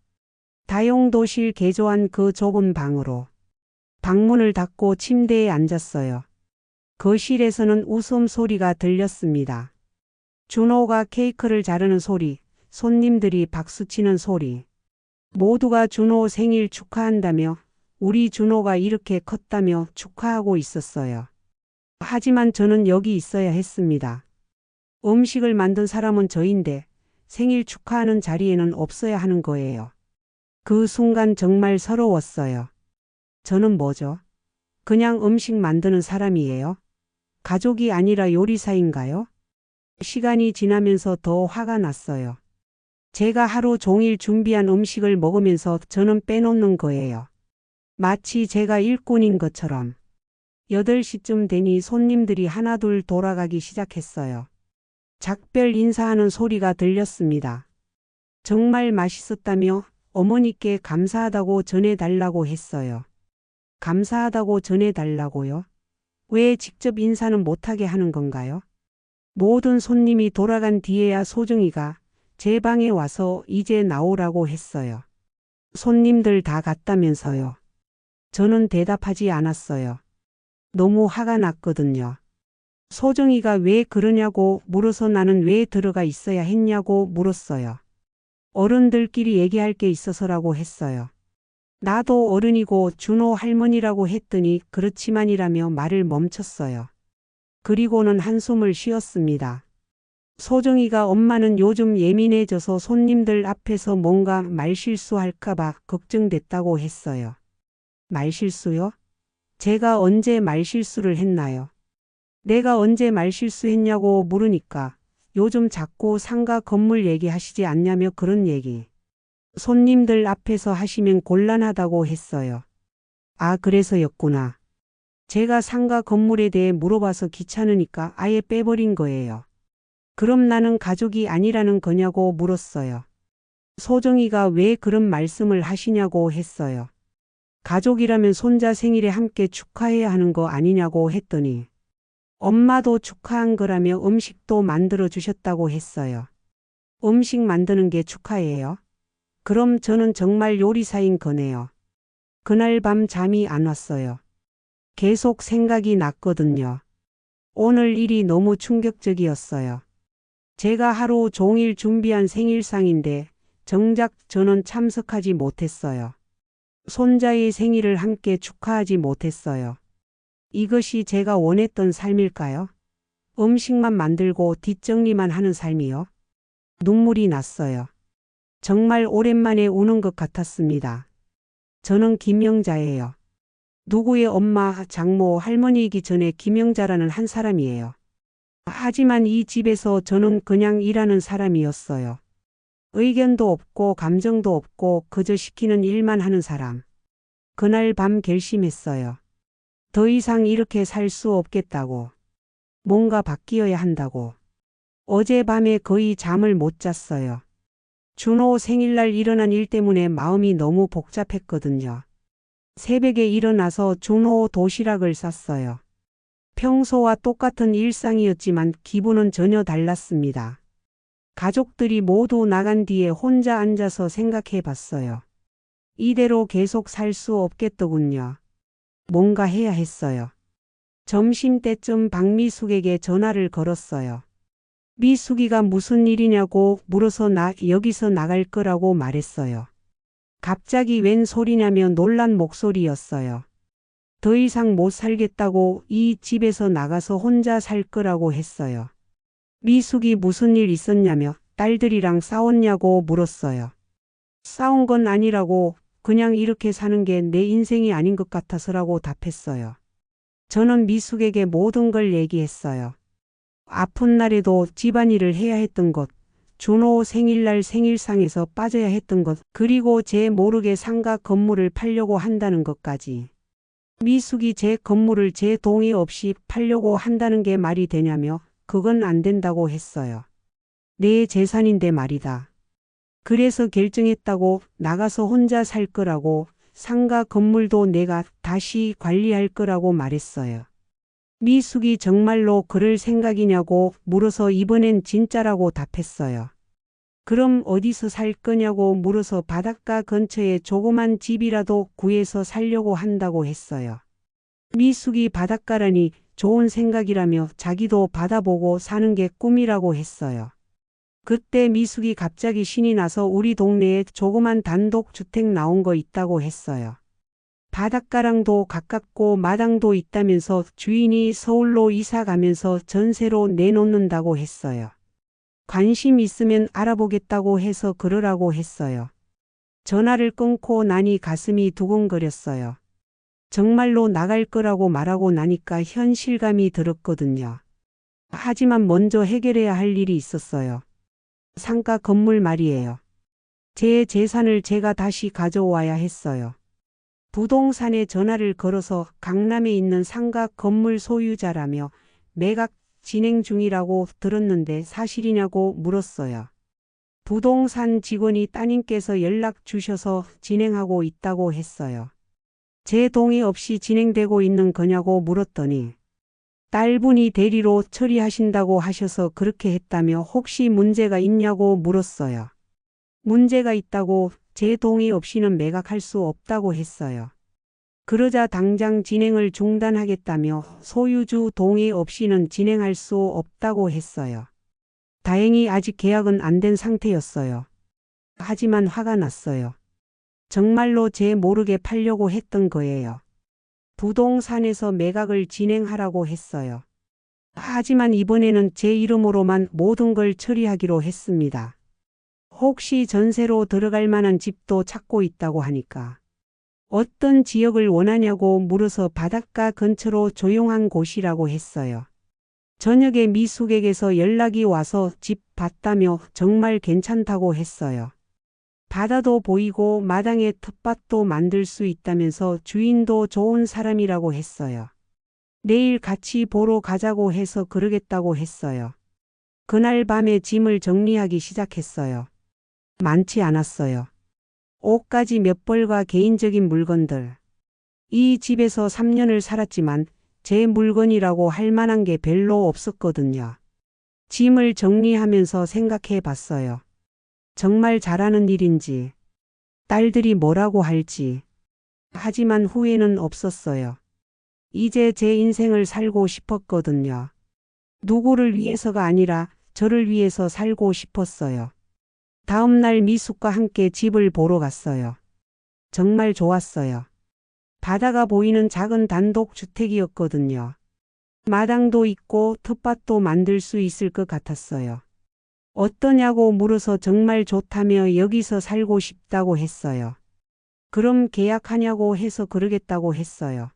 다용도실 개조한 그 좁은 방으로. 방문을 닫고 침대에 앉았어요. 거실에서는 웃음소리가 들렸습니다. 준호가 케이크를 자르는 소리, 손님들이 박수치는 소리. 모두가 준호 생일 축하한다며 우리 준호가 이렇게 컸다며 축하하고 있었어요. 하지만 저는 여기 있어야 했습니다. 음식을 만든 사람은 저인데 생일 축하하는 자리에는 없어야 하는 거예요. 그 순간 정말 서러웠어요. 저는 뭐죠? 그냥 음식 만드는 사람이에요? 가족이 아니라 요리사인가요? 시간이 지나면서 더 화가 났어요. 제가 하루 종일 준비한 음식을 먹으면서 저는 빼놓는 거예요. 마치 제가 일꾼인 것처럼. 8시쯤 되니 손님들이 하나둘 돌아가기 시작했어요. 작별 인사하는 소리가 들렸습니다. 정말 맛있었다며 어머니께 감사하다고 전해달라고 했어요. 감사하다고 전해달라고요? 왜 직접 인사는 못하게 하는 건가요? 모든 손님이 돌아간 뒤에야 소정이가 제 방에 와서 이제 나오라고 했어요. 손님들 다 갔다면서요. 저는 대답하지 않았어요. 너무 화가 났거든요. 소정이가 왜 그러냐고 물어서 나는 왜 들어가 있어야 했냐고 물었어요. 어른들끼리 얘기할 게 있어서라고 했어요. 나도 어른이고 준호 할머니라고 했더니 그렇지만이라며 말을 멈췄어요. 그리고는 한숨을 쉬었습니다. 소정이가 엄마는 요즘 예민해져서 손님들 앞에서 뭔가 말실수할까봐 걱정됐다고 했어요. 말실수요? 제가 언제 말실수를 했나요? 내가 언제 말실수했냐고 물으니까 요즘 자꾸 상가 건물 얘기하시지 않냐며 그런 얘기. 손님들 앞에서 하시면 곤란하다고 했어요. 아, 그래서였구나. 제가 상가 건물에 대해 물어봐서 귀찮으니까 아예 빼버린 거예요. 그럼 나는 가족이 아니라는 거냐고 물었어요. 소정이가 왜 그런 말씀을 하시냐고 했어요. 가족이라면 손자 생일에 함께 축하해야 하는 거 아니냐고 했더니 엄마도 축하한 거라며 음식도 만들어 주셨다고 했어요. 음식 만드는 게 축하예요? 그럼 저는 정말 요리사인 거네요. 그날 밤 잠이 안 왔어요. 계속 생각이 났거든요. 오늘 일이 너무 충격적이었어요. 제가 하루 종일 준비한 생일상인데 정작 저는 참석하지 못했어요. 손자의 생일을 함께 축하하지 못했어요. 이것이 제가 원했던 삶일까요? 음식만 만들고 뒷정리만 하는 삶이요? 눈물이 났어요. 정말 오랜만에 우는 것 같았습니다. 저는 김영자예요. 누구의 엄마, 장모, 할머니이기 전에 김영자라는 한 사람이에요. 하지만 이 집에서 저는 그냥 일하는 사람이었어요. 의견도 없고 감정도 없고 그저 시키는 일만 하는 사람. 그날 밤 결심했어요. 더 이상 이렇게 살 수 없겠다고. 뭔가 바뀌어야 한다고. 어젯밤에 거의 잠을 못 잤어요. 준호 생일날 일어난 일 때문에 마음이 너무 복잡했거든요. 새벽에 일어나서 준호 도시락을 쌌어요. 평소와 똑같은 일상이었지만 기분은 전혀 달랐습니다. 가족들이 모두 나간 뒤에 혼자 앉아서 생각해 봤어요. 이대로 계속 살 수 없겠더군요. 뭔가 해야 했어요. 점심때쯤 박미숙에게 전화를 걸었어요. 미숙이가 무슨 일이냐고 물어서 나 여기서 나갈 거라고 말했어요. 갑자기 웬 소리냐며 놀란 목소리였어요. 더 이상 못 살겠다고 이 집에서 나가서 혼자 살 거라고 했어요. 미숙이 무슨 일 있었냐며 딸들이랑 싸웠냐고 물었어요. 싸운 건 아니라고 그냥 이렇게 사는 게 내 인생이 아닌 것 같아서라고 답했어요. 저는 미숙에게 모든 걸 얘기했어요. 아픈 날에도 집안일을 해야 했던 것, 준호 생일날 생일상에서 빠져야 했던 것, 그리고 제 모르게 상가 건물을 팔려고 한다는 것까지. 미숙이 제 건물을 제 동의 없이 팔려고 한다는 게 말이 되냐며 그건 안 된다고 했어요. 내 재산인데 말이다. 그래서 결정했다고 나가서 혼자 살 거라고 상가 건물도 내가 다시 관리할 거라고 말했어요. 미숙이 정말로 그럴 생각이냐고 물어서 이번엔 진짜라고 답했어요. 그럼 어디서 살 거냐고 물어서 바닷가 근처에 조그만 집이라도 구해서 살려고 한다고 했어요. 미숙이 바닷가라니 좋은 생각이라며 자기도 바다 보고 사는 게 꿈이라고 했어요. 그때 미숙이 갑자기 신이 나서 우리 동네에 조그만 단독주택 나온 거 있다고 했어요. 바닷가랑도 가깝고 마당도 있다면서 주인이 서울로 이사 가면서 전세로 내놓는다고 했어요. 관심 있으면 알아보겠다고 해서 그러라고 했어요. 전화를 끊고 나니 가슴이 두근거렸어요. 정말로 나갈 거라고 말하고 나니까 현실감이 들었거든요. 하지만 먼저 해결해야 할 일이 있었어요. 상가 건물 말이에요. 제 재산을 제가 다시 가져와야 했어요. 부동산에 전화를 걸어서 강남에 있는 상가 건물 소유자라며 매각 진행 중이라고 들었는데 사실이냐고 물었어요. 부동산 직원이 따님께서 연락 주셔서 진행하고 있다고 했어요. 제 동의 없이 진행되고 있는 거냐고 물었더니 딸분이 대리로 처리하신다고 하셔서 그렇게 했다며 혹시 문제가 있냐고 물었어요. 문제가 있다고 제 동의 없이는 매각할 수 없다고 했어요. 그러자 당장 진행을 중단하겠다며 소유주 동의 없이는 진행할 수 없다고 했어요. 다행히 아직 계약은 안 된 상태였어요. 하지만 화가 났어요. 정말로 제 모르게 팔려고 했던 거예요. 부동산에서 매각을 진행하라고 했어요. 하지만 이번에는 제 이름으로만 모든 걸 처리하기로 했습니다. 혹시 전세로 들어갈 만한 집도 찾고 있다고 하니까. 어떤 지역을 원하냐고 물어서 바닷가 근처로 조용한 곳이라고 했어요. 저녁에 미숙에게서 연락이 와서 집 봤다며 정말 괜찮다고 했어요. 바다도 보이고 마당에 텃밭도 만들 수 있다면서 주인도 좋은 사람이라고 했어요. 내일 같이 보러 가자고 해서 그러겠다고 했어요. 그날 밤에 짐을 정리하기 시작했어요. 많지 않았어요. 옷가지 몇 벌과 개인적인 물건들. 이 집에서 3년을 살았지만 제 물건이라고 할 만한 게 별로 없었거든요. 짐을 정리하면서 생각해 봤어요. 정말 잘하는 일인지, 딸들이 뭐라고 할지. 하지만 후회는 없었어요. 이제 제 인생을 살고 싶었거든요. 누구를 위해서가 아니라 저를 위해서 살고 싶었어요. 다음 날 미숙과 함께 집을 보러 갔어요. 정말 좋았어요. 바다가 보이는 작은 단독주택이었거든요. 마당도 있고 텃밭도 만들 수 있을 것 같았어요. 어떠냐고 물어서 정말 좋다며 여기서 살고 싶다고 했어요. 그럼 계약하냐고 해서 그러겠다고 했어요.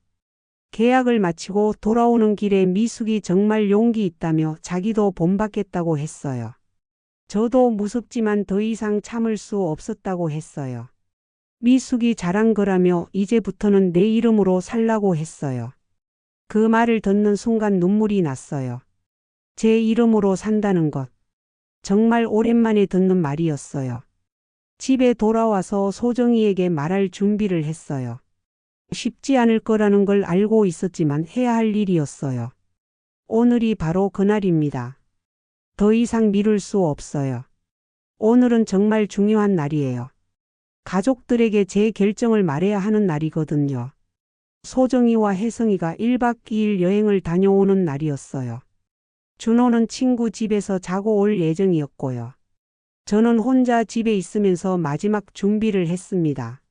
계약을 마치고 돌아오는 길에 미숙이 정말 용기 있다며 자기도 본받겠다고 했어요. 저도 무섭지만 더 이상 참을 수 없었다고 했어요. 미숙이 잘한 거라며 이제부터는 내 이름으로 살라고 했어요. 그 말을 듣는 순간 눈물이 났어요. 제 이름으로 산다는 것. 정말 오랜만에 듣는 말이었어요. 집에 돌아와서 소정이에게 말할 준비를 했어요. 쉽지 않을 거라는 걸 알고 있었지만 해야 할 일이었어요. 오늘이 바로 그날입니다. 더 이상 미룰 수 없어요. 오늘은 정말 중요한 날이에요. 가족들에게 제 결정을 말해야 하는 날이거든요. 소정이와 혜성이가 1박 2일 여행을 다녀오는 날이었어요. 준호는 친구 집에서 자고 올 예정이었고요. 저는 혼자 집에 있으면서 마지막 준비를 했습니다.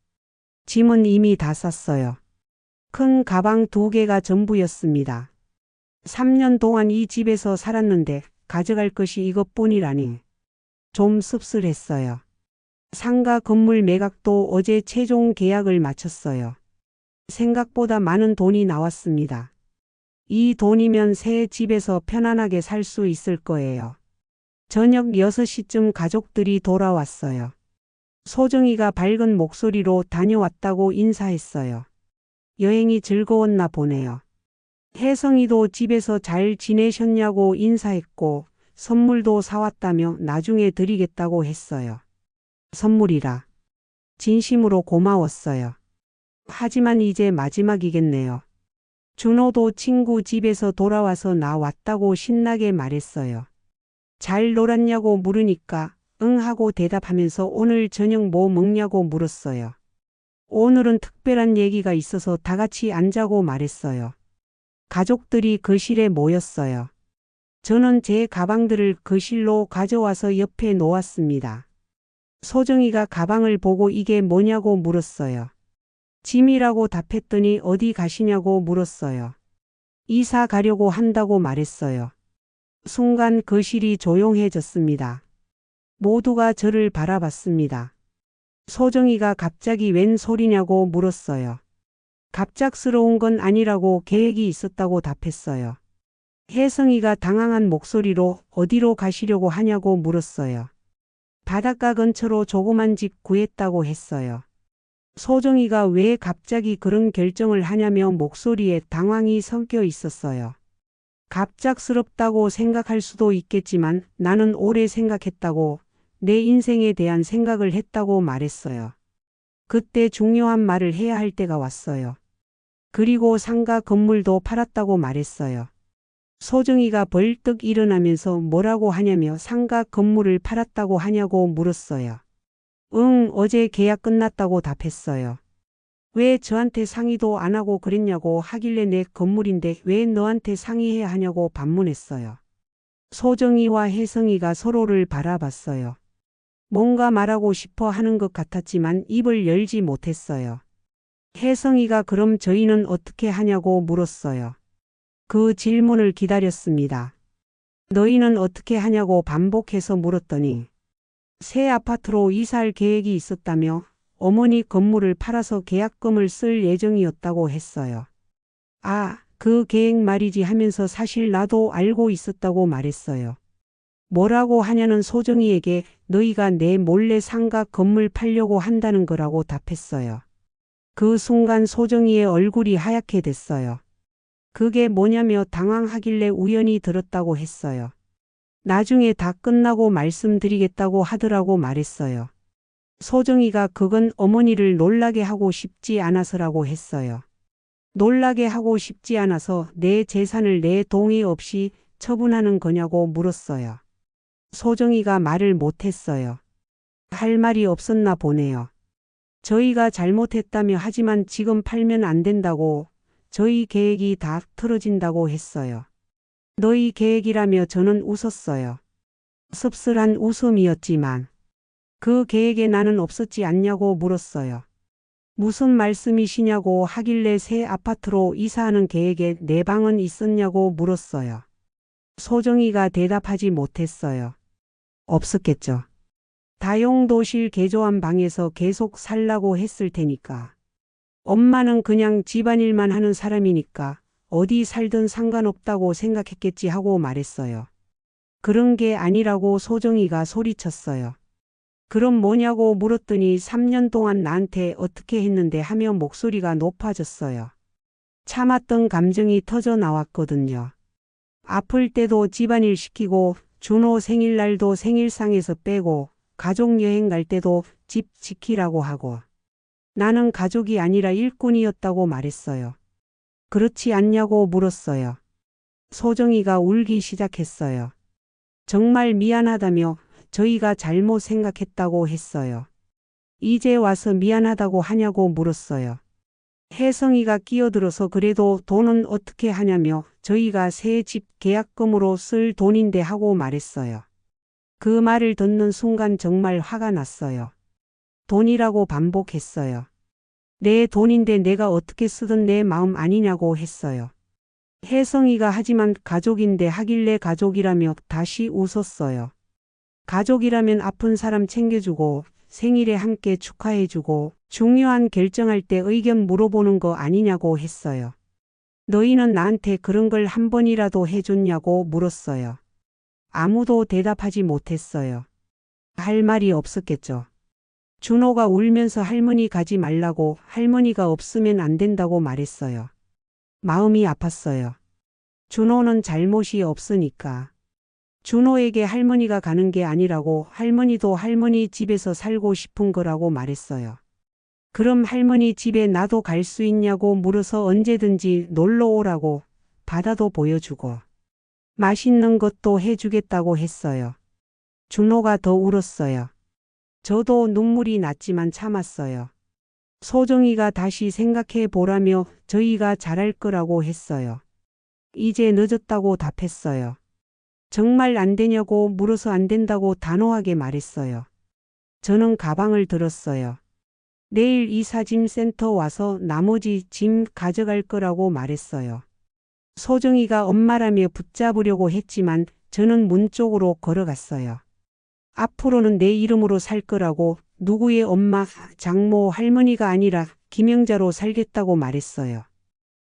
짐은 이미 다 쌌어요. 큰 가방 2개가 전부였습니다. 3년 동안 이 집에서 살았는데 가져갈 것이 이것뿐이라니. 좀 씁쓸했어요. 상가 건물 매각도 어제 최종 계약을 마쳤어요. 생각보다 많은 돈이 나왔습니다. 이 돈이면 새 집에서 편안하게 살 수 있을 거예요. 저녁 6시쯤 가족들이 돌아왔어요. 소정이가 밝은 목소리로 다녀왔다고 인사했어요. 여행이 즐거웠나 보네요. 혜성이도 집에서 잘 지내셨냐고 인사했고 선물도 사왔다며 나중에 드리겠다고 했어요. 선물이라. 진심으로 고마웠어요. 하지만 이제 마지막이겠네요. 준호도 친구 집에서 돌아와서 나 왔다고 신나게 말했어요. 잘 놀았냐고 물으니까 응 하고 대답하면서 오늘 저녁 뭐 먹냐고 물었어요. 오늘은 특별한 얘기가 있어서 다 같이 앉자고 말했어요. 가족들이 거실에 모였어요. 저는 제 가방들을 거실로 가져와서 옆에 놓았습니다. 소정이가 가방을 보고 이게 뭐냐고 물었어요. 짐이라고 답했더니 어디 가시냐고 물었어요. 이사 가려고 한다고 말했어요. 순간 거실이 조용해졌습니다. 모두가 저를 바라봤습니다. 소정이가 갑자기 웬 소리냐고 물었어요. 갑작스러운 건 아니라고 계획이 있었다고 답했어요. 혜성이가 당황한 목소리로 어디로 가시려고 하냐고 물었어요. 바닷가 근처로 조그만 집 구했다고 했어요. 소정이가 왜 갑자기 그런 결정을 하냐며 목소리에 당황이 섞여 있었어요. 갑작스럽다고 생각할 수도 있겠지만 나는 오래 생각했다고, 내 인생에 대한 생각을 했다고 말했어요. 그때 중요한 말을 해야 할 때가 왔어요. 그리고 상가 건물도 팔았다고 말했어요. 소정이가 벌떡 일어나면서 뭐라고 하냐며 상가 건물을 팔았다고 하냐고 물었어요. 응, 어제 계약 끝났다고 답했어요. 왜 저한테 상의도 안 하고 그랬냐고 하길래 내 건물인데 왜 너한테 상의해야 하냐고 반문했어요. 소정이와 혜성이가 서로를 바라봤어요. 뭔가 말하고 싶어 하는 것 같았지만 입을 열지 못했어요. 혜성이가 그럼 저희는 어떻게 하냐고 물었어요. 그 질문을 기다렸습니다. 너희는 어떻게 하냐고 반복해서 물었더니 새 아파트로 이사할 계획이 있었다며 어머니 건물을 팔아서 계약금을 쓸 예정이었다고 했어요. 아, 그 계획 말이지 하면서 사실 나도 알고 있었다고 말했어요. 뭐라고 하냐는 소정이에게 너희가 내 몰래 상가 건물 팔려고 한다는 거라고 답했어요. 그 순간 소정이의 얼굴이 하얗게 됐어요. 그게 뭐냐며 당황하길래 우연히 들었다고 했어요. 나중에 다 끝나고 말씀드리겠다고 하더라고 말했어요. 소정이가 그건 어머니를 놀라게 하고 싶지 않아서라고 했어요. 놀라게 하고 싶지 않아서 내 재산을 내 동의 없이 처분하는 거냐고 물었어요. 소정이가 말을 못했어요. 할 말이 없었나 보네요. 저희가 잘못했다며 하지만 지금 팔면 안 된다고, 저희 계획이 다 틀어진다고 했어요. 너희 계획이라며 저는 웃었어요. 씁쓸한 웃음이었지만 그 계획에 나는 없었지 않냐고 물었어요. 무슨 말씀이시냐고 하길래 새 아파트로 이사하는 계획에 내 방은 있었냐고 물었어요. 소정이가 대답하지 못했어요. 없었겠죠. 다용도실 개조한 방에서 계속 살라고 했을 테니까. 엄마는 그냥 집안일만 하는 사람이니까 어디 살든 상관없다고 생각했겠지 하고 말했어요. 그런 게 아니라고 소정이가 소리쳤어요. 그럼 뭐냐고 물었더니 3년 동안 나한테 어떻게 했는데 하며 목소리가 높아졌어요. 참았던 감정이 터져 나왔거든요. 아플 때도 집안일 시키고 준호 생일날도 생일상에서 빼고 가족여행 갈 때도 집 지키라고 하고 나는 가족이 아니라 일꾼이었다고 말했어요. 그렇지 않냐고 물었어요. 소정이가 울기 시작했어요. 정말 미안하다며 저희가 잘못 생각했다고 했어요. 이제 와서 미안하다고 하냐고 물었어요. 혜성이가 끼어들어서 그래도 돈은 어떻게 하냐며 저희가 새 집 계약금으로 쓸 돈인데 하고 말했어요. 그 말을 듣는 순간 정말 화가 났어요. 돈이라고 반복했어요. 내 돈인데 내가 어떻게 쓰든 내 마음 아니냐고 했어요. 혜성이가 하지만 가족인데 하길래 가족이라며 다시 웃었어요. 가족이라면 아픈 사람 챙겨주고 생일에 함께 축하해주고 중요한 결정할 때 의견 물어보는 거 아니냐고 했어요. 너희는 나한테 그런 걸 한 번이라도 해줬냐고 물었어요. 아무도 대답하지 못했어요. 할 말이 없었겠죠. 준호가 울면서 할머니 가지 말라고 할머니가 없으면 안 된다고 말했어요. 마음이 아팠어요. 준호는 잘못이 없으니까. 준호에게 할머니가 가는 게 아니라고 할머니도 할머니 집에서 살고 싶은 거라고 말했어요. 그럼 할머니 집에 나도 갈 수 있냐고 물어서 언제든지 놀러 오라고 바다도 보여주고 맛있는 것도 해주겠다고 했어요. 준호가 더 울었어요. 저도 눈물이 났지만 참았어요. 소정이가 다시 생각해 보라며 저희가 잘할 거라고 했어요. 이제 늦었다고 답했어요. 정말 안 되냐고 물어서 안 된다고 단호하게 말했어요. 저는 가방을 들었어요. 내일 이사짐센터 와서 나머지 짐 가져갈 거라고 말했어요. 소정이가 엄마라며 붙잡으려고 했지만 저는 문 쪽으로 걸어갔어요. 앞으로는 내 이름으로 살 거라고 누구의 엄마, 장모, 할머니가 아니라 김영자로 살겠다고 말했어요.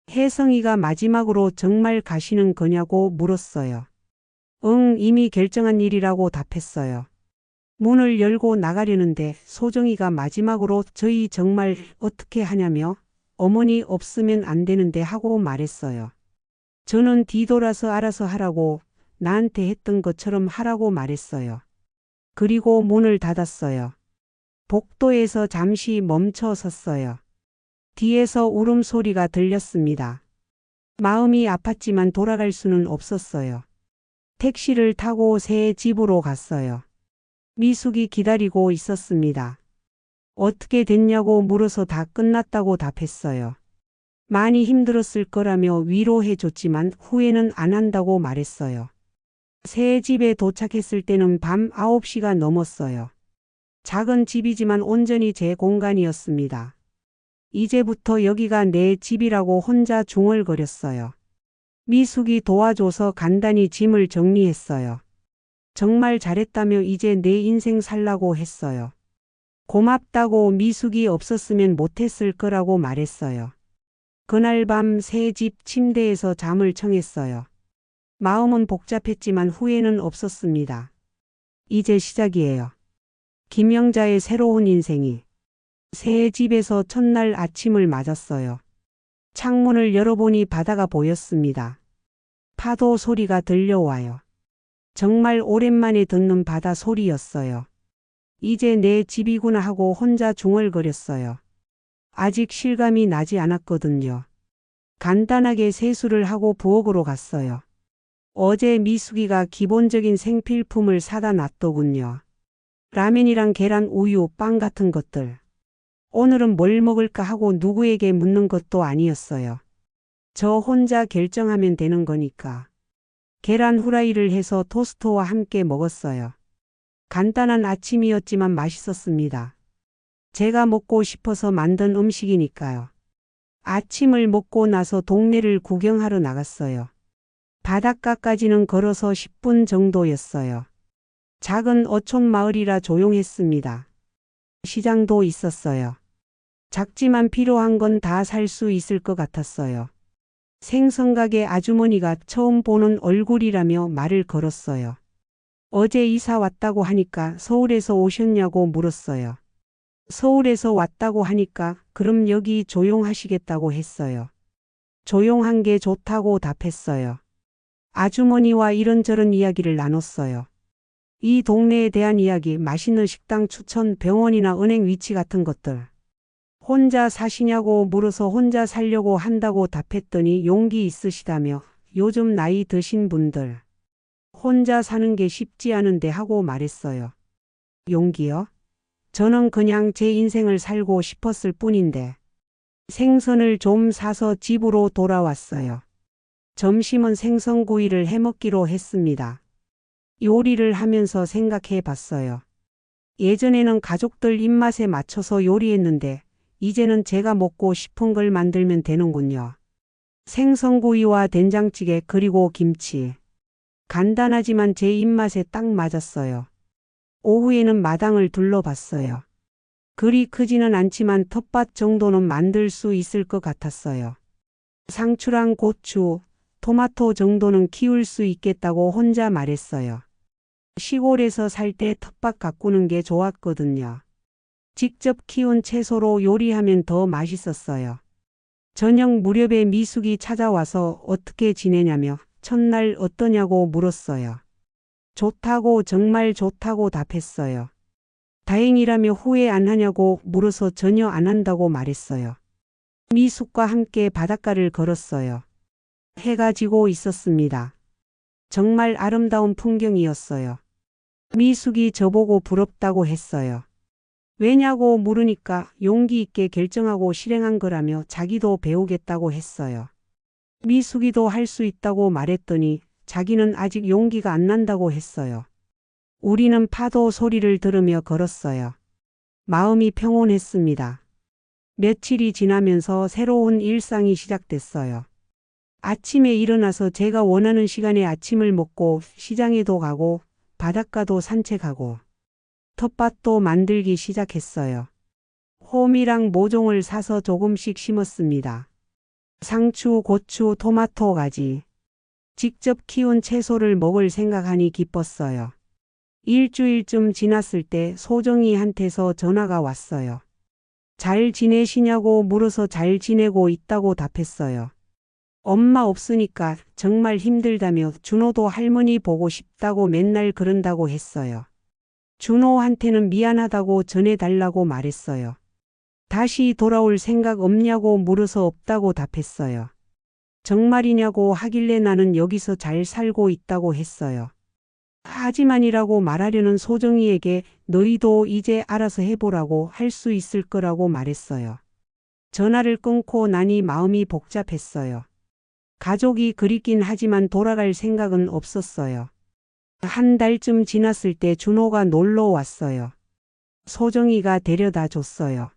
혜성이가 마지막으로 정말 가시는 거냐고 물었어요. 응, 이미 결정한 일이라고 답했어요. 문을 열고 나가려는데 소정이가 마지막으로 저희 정말 어떻게 하냐며 어머니 없으면 안 되는데 하고 말했어요. 저는 뒤돌아서 알아서 하라고 나한테 했던 것처럼 하라고 말했어요. 그리고 문을 닫았어요. 복도에서 잠시 멈춰 섰어요. 뒤에서 울음소리가 들렸습니다. 마음이 아팠지만 돌아갈 수는 없었어요. 택시를 타고 새 집으로 갔어요. 미숙이 기다리고 있었습니다. 어떻게 됐냐고 물어서 다 끝났다고 답했어요. 많이 힘들었을 거라며 위로해 줬지만 후회는 안 한다고 말했어요. 새 집에 도착했을 때는 밤 9시가 넘었어요. 작은 집이지만 온전히 제 공간이었습니다. 이제부터 여기가 내 집이라고 혼자 중얼거렸어요. 미숙이 도와줘서 간단히 짐을 정리했어요. 정말 잘했다며 이제 내 인생 살라고 했어요. 고맙다고 미숙이 없었으면 못했을 거라고 말했어요. 그날 밤 새 집 침대에서 잠을 청했어요. 마음은 복잡했지만 후회는 없었습니다. 이제 시작이에요. 김영자의 새로운 인생이. 새 집에서 첫날 아침을 맞았어요. 창문을 열어보니 바다가 보였습니다. 파도 소리가 들려와요. 정말 오랜만에 듣는 바다 소리였어요. 이제 내 집이구나 하고 혼자 중얼거렸어요. 아직 실감이 나지 않았거든요. 간단하게 세수를 하고 부엌으로 갔어요. 어제 미숙이가 기본적인 생필품을 사다 놨더군요. 라면이랑 계란, 우유, 빵 같은 것들. 오늘은 뭘 먹을까 하고 누구에게 묻는 것도 아니었어요. 저 혼자 결정하면 되는 거니까. 계란 후라이를 해서 토스트와 함께 먹었어요. 간단한 아침이었지만 맛있었습니다. 제가 먹고 싶어서 만든 음식이니까요. 아침을 먹고 나서 동네를 구경하러 나갔어요. 바닷가까지는 걸어서 10분 정도였어요. 작은 어촌 마을이라 조용했습니다. 시장도 있었어요. 작지만 필요한 건 다 살 수 있을 것 같았어요. 생선가게 아주머니가 처음 보는 얼굴이라며 말을 걸었어요. 어제 이사 왔다고 하니까 서울에서 오셨냐고 물었어요. 서울에서 왔다고 하니까 그럼 여기 조용하시겠다고 했어요. 조용한 게 좋다고 답했어요. 아주머니와 이런저런 이야기를 나눴어요. 이 동네에 대한 이야기, 맛있는 식당 추천, 병원이나 은행 위치 같은 것들. 혼자 사시냐고 물어서 혼자 살려고 한다고 답했더니 용기 있으시다며 요즘 나이 드신 분들 혼자 사는 게 쉽지 않은데 하고 말했어요. 용기요? 저는 그냥 제 인생을 살고 싶었을 뿐인데. 생선을 좀 사서 집으로 돌아왔어요. 점심은 생선구이를 해먹기로 했습니다. 요리를 하면서 생각해 봤어요. 예전에는 가족들 입맛에 맞춰서 요리했는데 이제는 제가 먹고 싶은 걸 만들면 되는군요. 생선구이와 된장찌개 그리고 김치. 간단하지만 제 입맛에 딱 맞았어요. 오후에는 마당을 둘러봤어요. 그리 크지는 않지만 텃밭 정도는 만들 수 있을 것 같았어요. 상추랑 고추, 토마토 정도는 키울 수 있겠다고 혼자 말했어요. 시골에서 살 때 텃밭 가꾸는 게 좋았거든요. 직접 키운 채소로 요리하면 더 맛있었어요. 저녁 무렵에 미숙이 찾아와서 어떻게 지내냐며 첫날 어떠냐고 물었어요. 좋다고, 정말 좋다고 답했어요. 다행이라며 후회 안 하냐고 물어서 전혀 안 한다고 말했어요. 미숙과 함께 바닷가를 걸었어요. 해가 지고 있었습니다. 정말 아름다운 풍경이었어요. 미숙이 저보고 부럽다고 했어요. 왜냐고 물으니까 용기 있게 결정하고 실행한 거라며 자기도 배우겠다고 했어요. 미숙이도 할 수 있다고 말했더니 자기는 아직 용기가 안 난다고 했어요. 우리는 파도 소리를 들으며 걸었어요. 마음이 평온했습니다. 며칠이 지나면서 새로운 일상이 시작됐어요. 아침에 일어나서 제가 원하는 시간에 아침을 먹고 시장에도 가고 바닷가도 산책하고 텃밭도 만들기 시작했어요. 홈이랑 모종을 사서 조금씩 심었습니다. 상추, 고추, 토마토, 가지. 직접 키운 채소를 먹을 생각하니 기뻤어요. 일주일쯤 지났을 때 소정이한테서 전화가 왔어요. 잘 지내시냐고 물어서 잘 지내고 있다고 답했어요. 엄마 없으니까 정말 힘들다며 준호도 할머니 보고 싶다고 맨날 그런다고 했어요. 준호한테는 미안하다고 전해달라고 말했어요. 다시 돌아올 생각 없냐고 물어서 없다고 답했어요. 정말이냐고 하길래 나는 여기서 잘 살고 있다고 했어요. 하지만이라고 말하려는 소정이에게 너희도 이제 알아서 해보라고 할 수 있을 거라고 말했어요. 전화를 끊고 나니 마음이 복잡했어요. 가족이 그립긴 하지만 돌아갈 생각은 없었어요. 한 달쯤 지났을 때 준호가 놀러 왔어요. 소정이가 데려다 줬어요.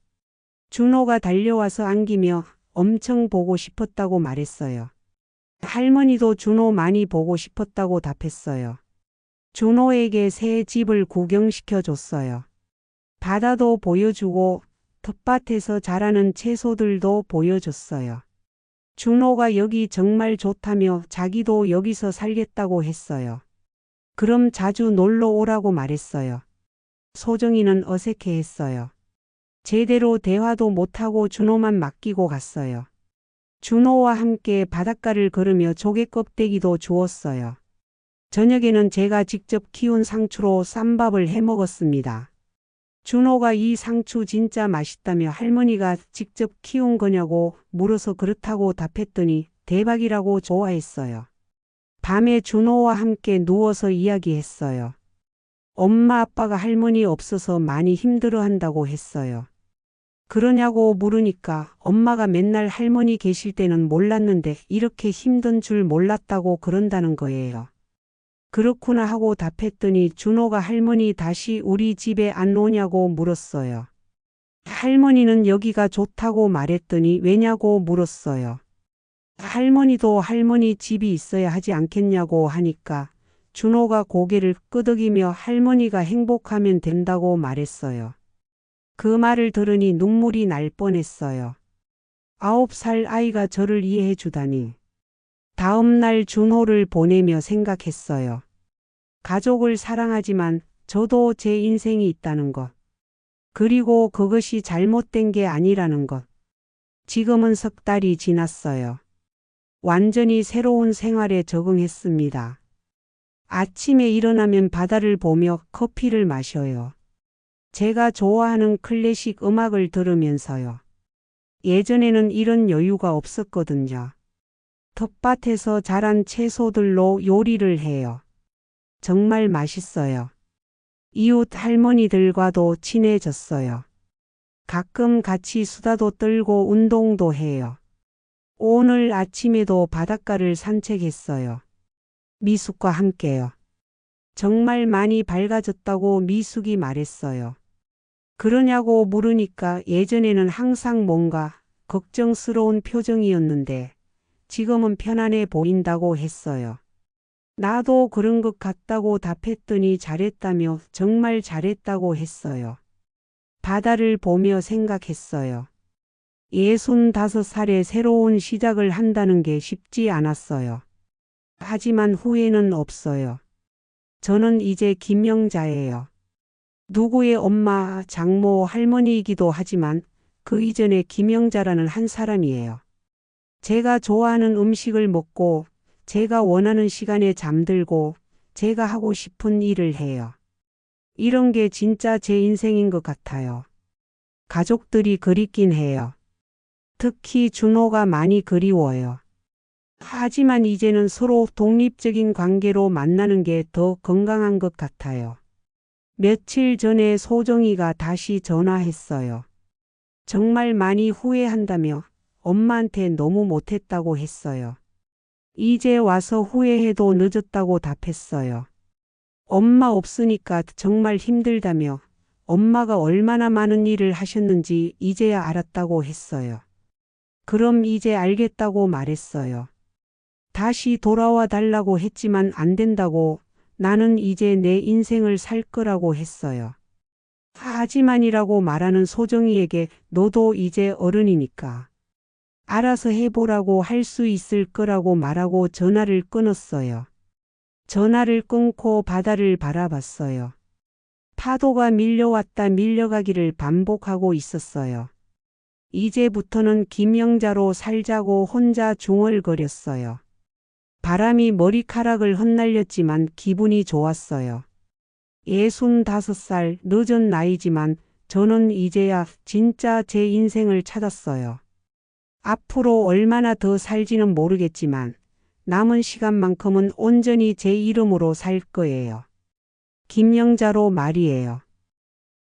준호가 달려와서 안기며 엄청 보고 싶었다고 말했어요. 할머니도 준호 많이 보고 싶었다고 답했어요. 준호에게 새 집을 구경시켜 줬어요. 바다도 보여주고 텃밭에서 자라는 채소들도 보여줬어요. 준호가 여기 정말 좋다며 자기도 여기서 살겠다고 했어요. 그럼 자주 놀러 오라고 말했어요. 소정이는 어색해했어요. 제대로 대화도 못하고 준호만 맡기고 갔어요. 준호와 함께 바닷가를 걸으며 조개 껍데기도 주었어요. 저녁에는 제가 직접 키운 상추로 쌈밥을 해 먹었습니다. 준호가 이 상추 진짜 맛있다며 할머니가 직접 키운 거냐고 물어서 그렇다고 답했더니 대박이라고 좋아했어요. 밤에 준호와 함께 누워서 이야기했어요. 엄마 아빠가 할머니 없어서 많이 힘들어한다고 했어요. 그러냐고 물으니까 엄마가 맨날 할머니 계실 때는 몰랐는데 이렇게 힘든 줄 몰랐다고 그런다는 거예요. 그렇구나 하고 답했더니 준호가 할머니 다시 우리 집에 안 오냐고 물었어요. 할머니는 여기가 좋다고 말했더니 왜냐고 물었어요. 할머니도 할머니 집이 있어야 하지 않겠냐고 하니까 준호가 고개를 끄덕이며 할머니가 행복하면 된다고 말했어요. 그 말을 들으니 눈물이 날 뻔했어요. 9살 아이가 저를 이해해 주다니. 다음 날 준호를 보내며 생각했어요. 가족을 사랑하지만 저도 제 인생이 있다는 것. 그리고 그것이 잘못된 게 아니라는 것. 지금은 3달이 지났어요. 완전히 새로운 생활에 적응했습니다. 아침에 일어나면 바다를 보며 커피를 마셔요. 제가 좋아하는 클래식 음악을 들으면서요. 예전에는 이런 여유가 없었거든요. 텃밭에서 자란 채소들로 요리를 해요. 정말 맛있어요. 이웃 할머니들과도 친해졌어요. 가끔 같이 수다도 떨고 운동도 해요. 오늘 아침에도 바닷가를 산책했어요. 미숙과 함께요. 정말 많이 밝아졌다고 미숙이 말했어요. 그러냐고 물으니까 예전에는 항상 뭔가 걱정스러운 표정이었는데 지금은 편안해 보인다고 했어요. 나도 그런 것 같다고 답했더니 잘했다며 정말 잘했다고 했어요. 바다를 보며 생각했어요. 65살에 새로운 시작을 한다는 게 쉽지 않았어요. 하지만 후회는 없어요. 저는 이제 김영자예요. 누구의 엄마, 장모, 할머니이기도 하지만 그 이전에 김영자라는 한 사람이에요. 제가 좋아하는 음식을 먹고 제가 원하는 시간에 잠들고 제가 하고 싶은 일을 해요. 이런 게 진짜 제 인생인 것 같아요. 가족들이 그립긴 해요. 특히 준호가 많이 그리워요. 하지만 이제는 서로 독립적인 관계로 만나는 게 더 건강한 것 같아요. 며칠 전에 소정이가 다시 전화했어요. 정말 많이 후회한다며 엄마한테 너무 못했다고 했어요. 이제 와서 후회해도 늦었다고 답했어요. 엄마 없으니까 정말 힘들다며 엄마가 얼마나 많은 일을 하셨는지 이제야 알았다고 했어요. 그럼 이제 알겠다고 말했어요. 다시 돌아와 달라고 했지만 안 된다고 나는 이제 내 인생을 살 거라고 했어요. 하지만이라고 말하는 소정이에게 너도 이제 어른이니까 알아서 해보라고 할 수 있을 거라고 말하고 전화를 끊었어요. 전화를 끊고 바다를 바라봤어요. 파도가 밀려왔다 밀려가기를 반복하고 있었어요. 이제부터는 김영자로 살자고 혼자 중얼거렸어요. 바람이 머리카락을 흩날렸지만 기분이 좋았어요. 65살 늦은 나이지만 저는 이제야 진짜 제 인생을 찾았어요. 앞으로 얼마나 더 살지는 모르겠지만 남은 시간만큼은 온전히 제 이름으로 살 거예요. 김영자로 말이에요.